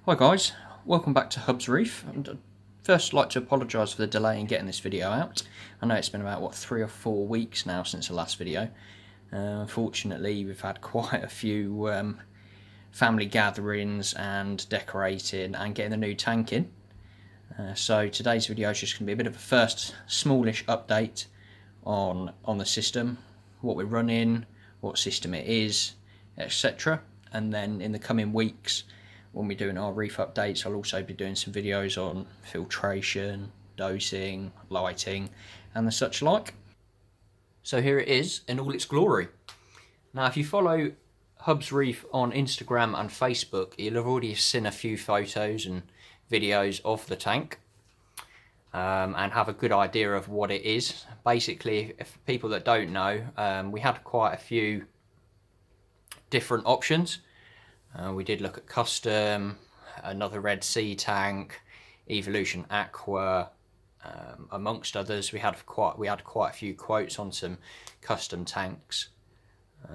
Hi guys, welcome back to Hubb's Reef. I'd first like to apologise for the delay in getting this video out. I know it's been about 3 or 4 weeks now since the last video. Unfortunately we've had quite a few family gatherings and decorating and getting the new tank in. So today's video is just going to be a bit of a first smallish update on the system, what we're running, what system it is, etc. And then in the coming weeks, when we're doing our reef updates, I'll also be doing some videos on filtration, dosing, lighting and the such like. So here it is in all its glory. Now if you follow Hubb's Reef on Instagram and Facebook, you'll have already seen a few photos and videos of the tank and have a good idea of what it is. Basically, if people that don't know, we had quite a few different options. We did look at custom, another Red Sea tank, Evolution Aqua, amongst others. We had quite a few quotes on some custom tanks,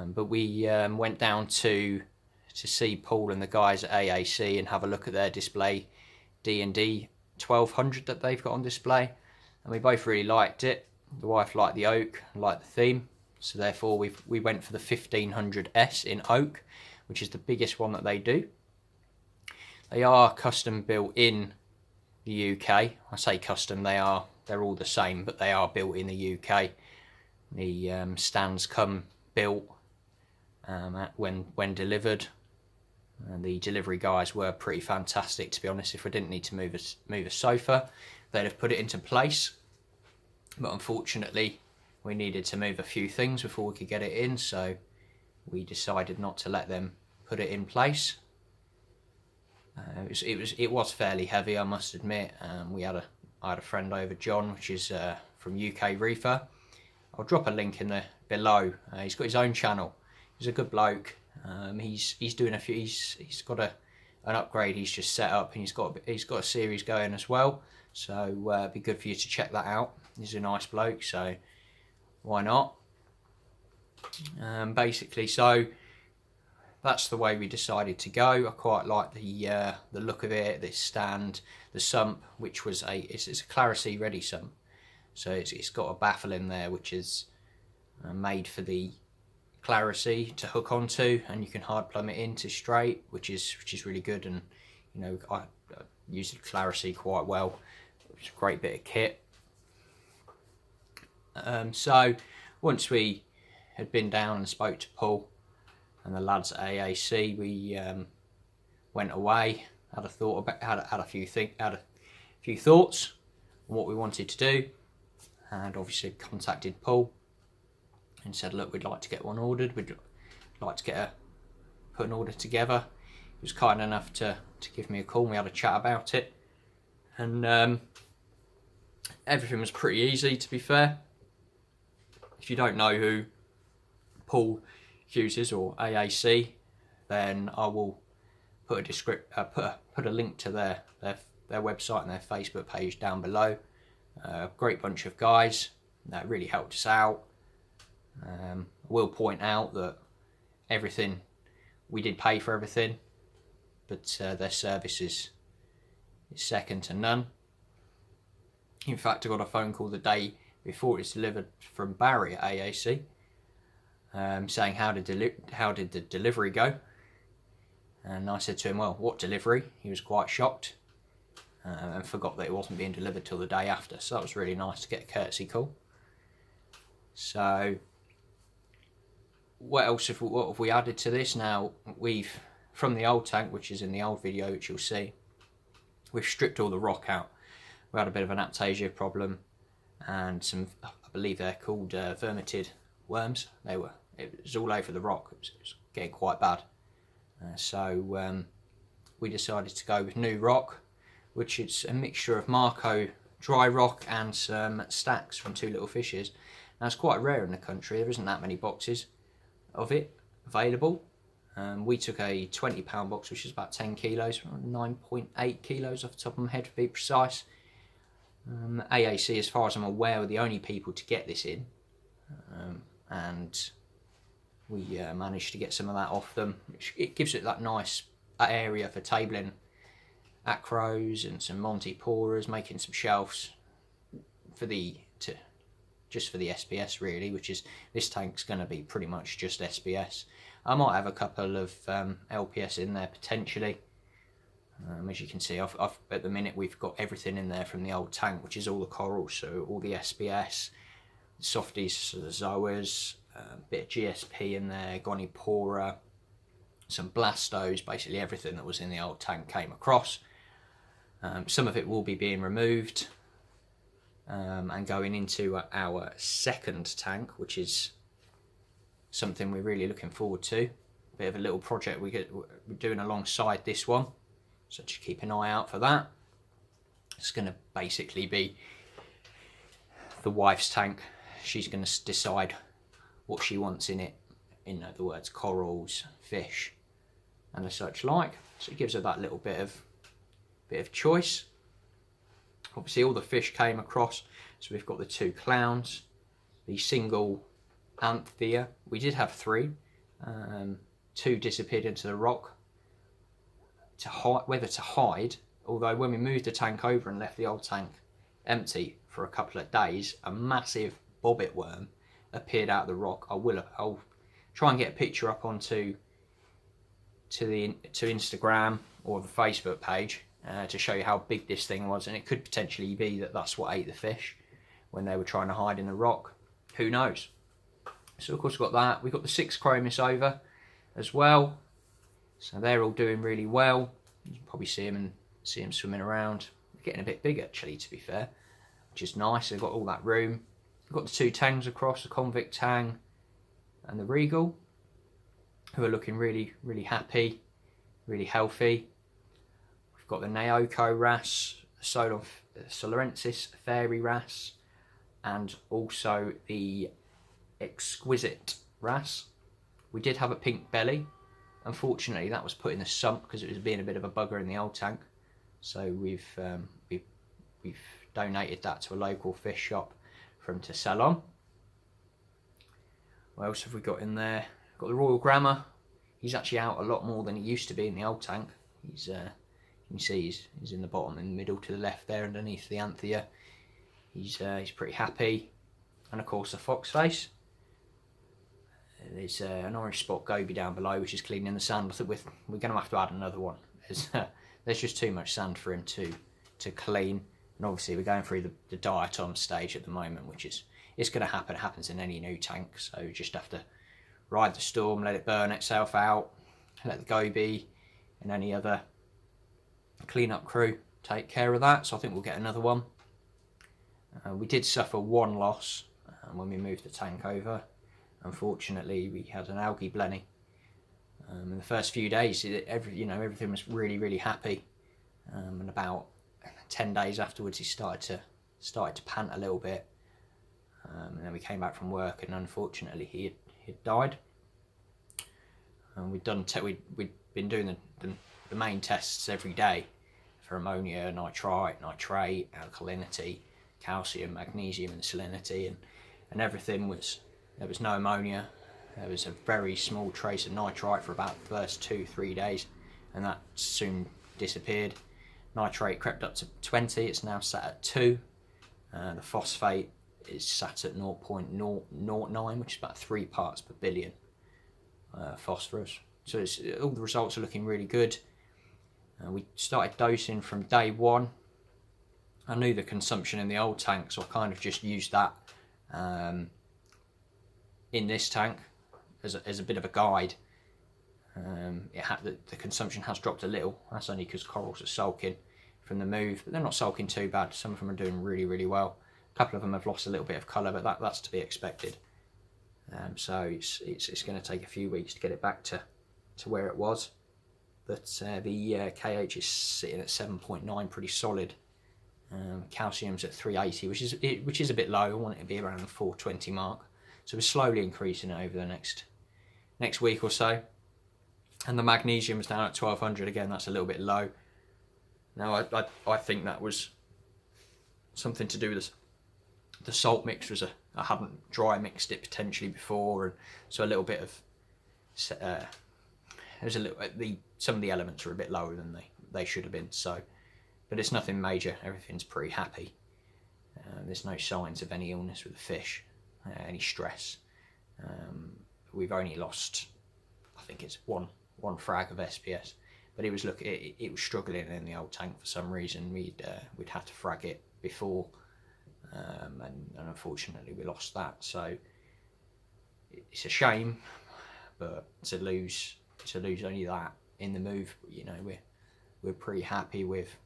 but we went down to see Paul and the guys at AAC and have a look at their display D&D 1200 that they've got on display, and we both really liked it. The wife liked the oak, liked the theme, so therefore we went for the 1500S in oak, which is the biggest one that they do. They are custom built in the UK. I say custom, they're all the same, but they are built in the UK. The stands come built when delivered, and the delivery guys were pretty fantastic, to be honest. If we didn't need to move a sofa, they'd have put it into place, but unfortunately we needed to move a few things before we could get it in, so we decided not to let them put it in place. It was fairly heavy, I must admit. I had a friend over, John, which is from UK Reefer. I'll drop a link in below. He's got his own channel. He's a good bloke. He's doing a few. He's got an upgrade he's just set up, and he's got a series going as well. So it'd be good for you to check that out. He's a nice bloke, so why not? Basically, so that's the way we decided to go. I quite like the look of it, this stand, the sump, which was it's a Clarisy ready sump, so it's got a baffle in there which is made for the Clarisy to hook onto, and you can hard plumb it into straight, which is really good. And you know, I use the Clarisy quite well. It's a great bit of kit. So once we had been down and spoke to Paul and the lads at AAC, we went away, had a few thoughts on what we wanted to do, and obviously contacted Paul and said, look, we'd like to get one ordered, we'd like to put an order together. He was kind enough to give me a call, and we had a chat about it, and everything was pretty easy, to be fair. If you don't know who Paul uses or AAC, then I will put a link to their website and their Facebook page down below. Great bunch of guys that really helped us out. I will point out that everything, we did pay for everything, but their service is second to none. In fact, I got a phone call the day before it was delivered from Barry at AAC, saying how did the delivery go, and I said to him, well, what delivery? He was quite shocked and forgot that it wasn't being delivered till the day after, so that was really nice to get a courtesy call. So what have we added to this? Now, from the old tank, which is in the old video, which you'll see, we've stripped all the rock out. We had a bit of an aptasia problem and some, I believe they're called vermitid worms. It was all over the rock. It was getting quite bad. So we decided to go with new rock, which is a mixture of Marco dry rock and some stacks from Two Little Fishes. Now, it's quite rare in the country. There isn't that many boxes of it available. We took a £20 box, which is about 10 kilos, 9.8 kilos off the top of my head to be precise. AAC, as far as I'm aware, were the only people to get this in, and we managed to get some of that off them. It gives it that nice area for tabling acros and some Monte Poras, making some shelves for just for the SPS really, which is, this tank's going to be pretty much just SPS. I might have a couple of LPS in there potentially. As you can see, at the minute we've got everything in there from the old tank, which is all the corals, so all the SPS, softies, zoas, a bit of GSP in there, Gonipora, some Blastos, basically everything that was in the old tank came across. Some of it will be being removed and going into our second tank, which is something we're really looking forward to. A bit of a little project we're doing alongside this one, so just keep an eye out for that. It's going to basically be the wife's tank. She's going to decide what she wants in it, in other words, corals, fish, and the such like. So it gives her that little bit of choice. Obviously all the fish came across, so we've got the 2 clowns, the single Anthea. We did have 3, 2 disappeared into the rock to hide, whether to hide, although when we moved the tank over and left the old tank empty for a couple of days, a massive bobbit worm appeared out of the rock. I'll try and get a picture up onto to Instagram or the Facebook page to show you how big this thing was, and it could potentially be that that's what ate the fish when they were trying to hide in the rock. Who knows? So of course we've got that. We've got the 6 chromis over as well, so they're all doing really well. You can probably see them swimming around. They're getting a bit big actually, to be fair, which is nice. They've got all that room. We've got the 2 tangs across, the convict tang and the regal, who are looking really, really happy, really healthy. We've got the Naoko wrasse, Solorensis fairy wrasse, and also the exquisite wrasse. We did have a pink belly. Unfortunately, that was put in the sump because it was being a bit of a bugger in the old tank. So we've donated that to a local fish shop for him to sell on. What else have we got in there? Got the Royal Grammar. He's actually out a lot more than he used to be in the old tank. He's you can see he's in the bottom, in the middle to the left there, underneath the Anthea. He's pretty happy. And of course the foxface. There's an orange spot goby down below, which is cleaning the sand. I think we're going to have to add another one. There's just too much sand for him to clean. And obviously we're going through the diatom stage at the moment, which is, it's going to happen. It happens in any new tank. So you just have to ride the storm, let it burn itself out, let the goby and any other cleanup crew take care of that. So I think we'll get another one. We did suffer 1 loss when we moved the tank over. Unfortunately, we had an algae blenny. In the first few days, everything was really, really happy. And about 10 days afterwards, he started to pant a little bit. And then we came back from work, and unfortunately, he had died. And we'd been doing the main tests every day for ammonia, nitrite, alkalinity, calcium, magnesium, and salinity, and everything was. There was no ammonia. There was a very small trace of nitrite for about the first 2-3 days, and that soon disappeared. Nitrate crept up to 20. It's now sat at 2. The phosphate is sat at 0.009, which is about 3 parts per billion phosphorus. So all the results are looking really good. We started dosing from day 1. I knew the consumption in the old tank, so I kind of just used that in this tank as a bit of a guide. The consumption has dropped a little. That's only because corals are sulking from the move, but they're not sulking too bad. Some of them are doing really, really well. A couple of them have lost a little bit of colour, but that's to be expected. So it's going to take a few weeks to get it back to where it was. But the KH is sitting at 7.9, pretty solid. Calcium's at 380, which is a bit low. I want it to be around the 420 mark. So we're slowly increasing it over the next week or so. And the magnesium is down at 1200 again. That's a little bit low. Now I think that was something to do with the salt mix. I hadn't dry mixed it potentially before, and so a little bit of there's some of the elements are a bit lower than they should have been. So but it's nothing major. Everything's pretty happy. There's no signs of any illness with the fish, any stress. We've only lost, I think it's one frag of SPS, but it was struggling in the old tank for some reason. We'd had to frag it before, and unfortunately we lost that. So it's a shame, but to lose only that in the move, you know, we're pretty happy with.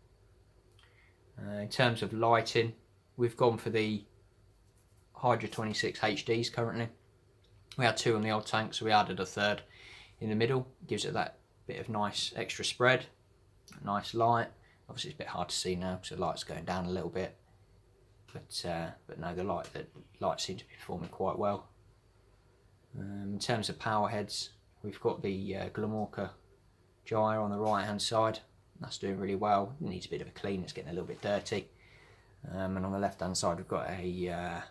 In terms of lighting, we've gone for the Hydra 26 HDs currently. We had 2 on the old tank, so we added a 3rd in the middle. Gives it that bit of nice extra spread, nice light. Obviously it's a bit hard to see now because the light's going down a little bit, but no, the light seems to be performing quite well. In terms of power heads, we've got the Glamorca gyre on the right hand side. That's doing really well. It needs a bit of a clean, it's getting a little bit dirty. And on the left hand side we've got a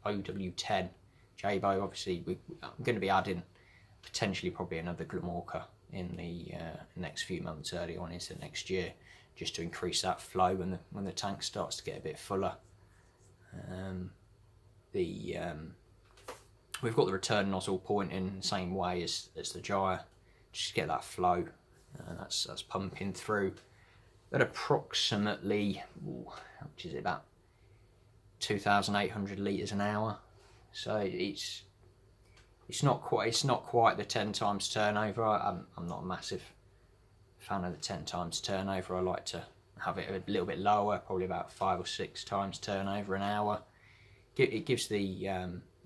OW10 Jabo. Obviously I'm going to be adding potentially probably another Glamorca in the next few months, early on into next year, just to increase that flow when the tank starts to get a bit fuller. We've got the return nozzle pointing the same way as the gyre, just to get that flow. That's pumping through at approximately, which is about 2,800 litres an hour. So it's not quite the 10 times turnover. I'm not a massive fan of the 10 times turnover. I like to have it a little bit lower, probably about 5 or 6 times turnover an hour. It gives the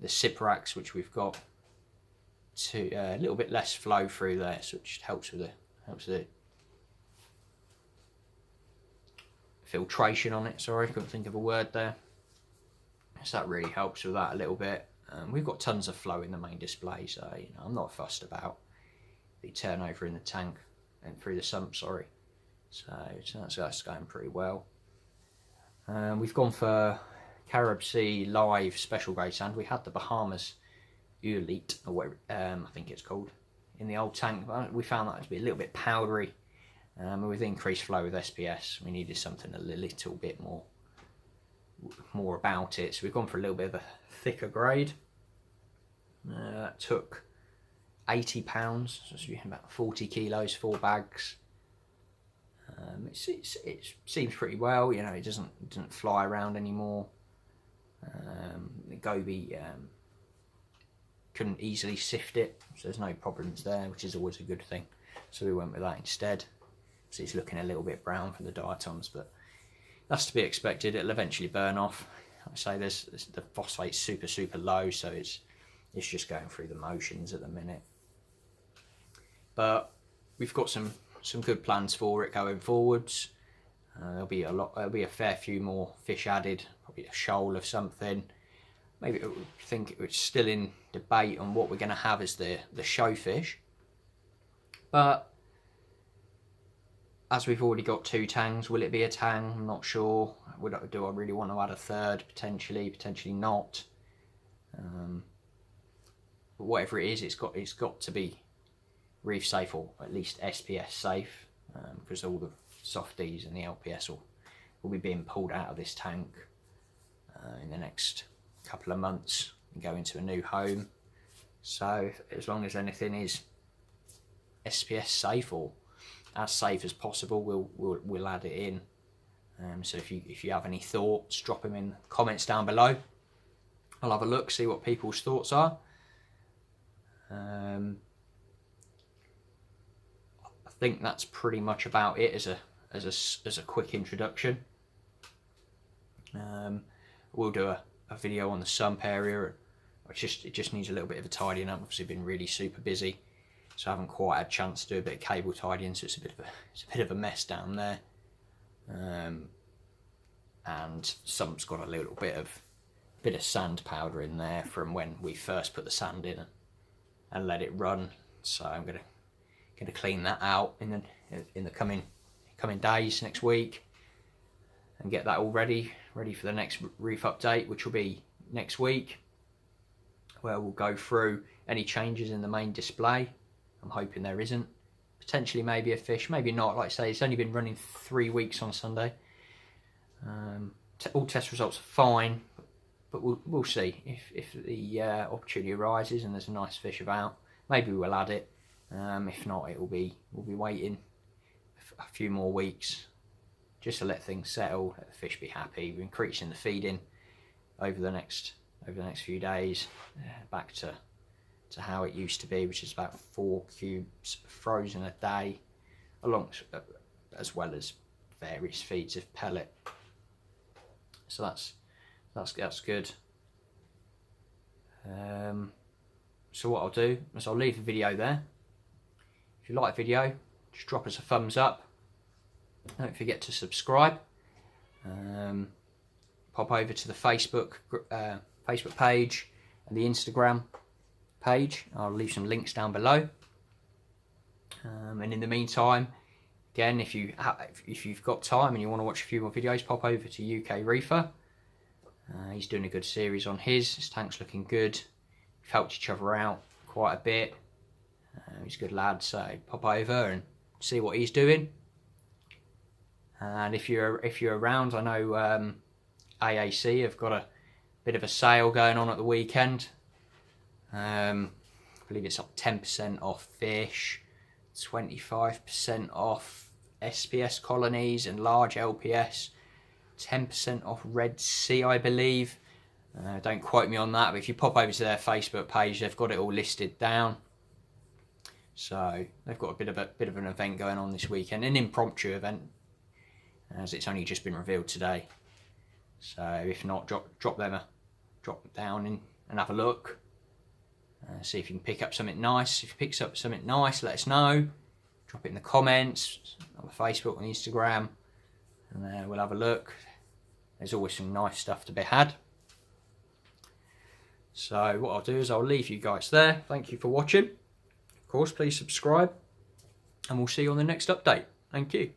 Cyprax, which we've got, to a little bit less flow through there, so it just helps with the filtration on it. Sorry, couldn't think of a word there. So that really helps with that a little bit. We've got tons of flow in the main display, so you know, I'm not fussed about the turnover in the tank and through the sump. Sorry, so that's going pretty well. We've gone for Carib Sea Live special grade sand. We had the Bahamas Elite, or whatever, I think it's called, in the old tank. We found that to be a little bit powdery. With increased flow with SPS, we needed something a little bit more about it. So we've gone for a little bit of a thicker grade. That took £80, so it's about 40 kilos, 4 bags. It seems pretty well. You know, it doesn't fly around anymore. The Goby couldn't easily sift it, so there's no problems there, which is always a good thing. So we went with that instead. So it's looking a little bit brown for the diatoms, but that's to be expected. It'll eventually burn off. Like I say, the phosphate's super low, so it's just going through the motions at the minute. But we've got some good plans for it going forwards. There'll be a fair few more fish added, probably a shoal of something. Maybe I think it's still in debate on what we're going to have as the show fish. But as we've already got 2 tangs, will it be a tang? I'm not sure. Do I really want to add a 3rd? Potentially not. But whatever it is, it's got to be reef safe, or at least SPS safe, because all the softies and the LPS will be being pulled out of this tank in the next couple of months and go into a new home. So as long as anything is SPS safe, or as safe as possible, we'll add it in. So if you have any thoughts, drop them in the comments down below. I'll have a look, see what people's thoughts are. I think that's pretty much about it as a quick introduction. We'll do a video on the sump area. It just needs a little bit of a tidying up. Obviously been really super busy, so I haven't quite had a chance to do a bit of cable tidying, so it's a bit of a mess down there. And sump's got a little bit of sand powder in there from when we first put the sand in and let it run. So I'm gonna clean that out in the coming days, next week, and get that all ready for the next reef update, which will be next week, where we'll go through any changes in the main display. I'm hoping there isn't. potentially maybe a fish, maybe not. Like I say, it's only been running 3 weeks on Sunday. All test results are fine, but we'll see if the opportunity arises and there's a nice fish about. Maybe we'll add it. If not, we'll be waiting a few more weeks just to let things settle, let the fish be happy. We're increasing the feeding over the next few days, back to how it used to be, which is about 4 cubes frozen a day, as well as various feeds of pellet. So that's good. So what I'll do is I'll leave the video there. If you like the video, just drop us a thumbs up. Don't forget to subscribe. Pop over to the Facebook page and the Instagram page. I'll leave some links down below. And in the meantime, again, if you've got time and you want to watch a few more videos, pop over to UK Reefer. He's doing a good series on his tank's looking good. We've helped each other out quite a bit. He's a good lad, so pop over and see what he's doing. And if you're around, I know AAC have got a bit of a sale going on at the weekend. I believe it's like 10% off fish, 25% off SPS colonies and large LPS, 10% off Red Sea, I believe. Don't quote me on that, but if you pop over to their Facebook page, they've got it all listed down. So they've got a bit of an event going on this weekend, an impromptu event, as it's only just been revealed today. So if not, drop down and have a look. See if you can pick up something nice. If you pick up something nice, let us know. Drop it in the comments on Facebook and Instagram, and we'll have a look. There's always some nice stuff to be had. So what I'll do is I'll leave you guys there. Thank you for watching. Of course, please subscribe, and we'll see you on the next update. Thank you.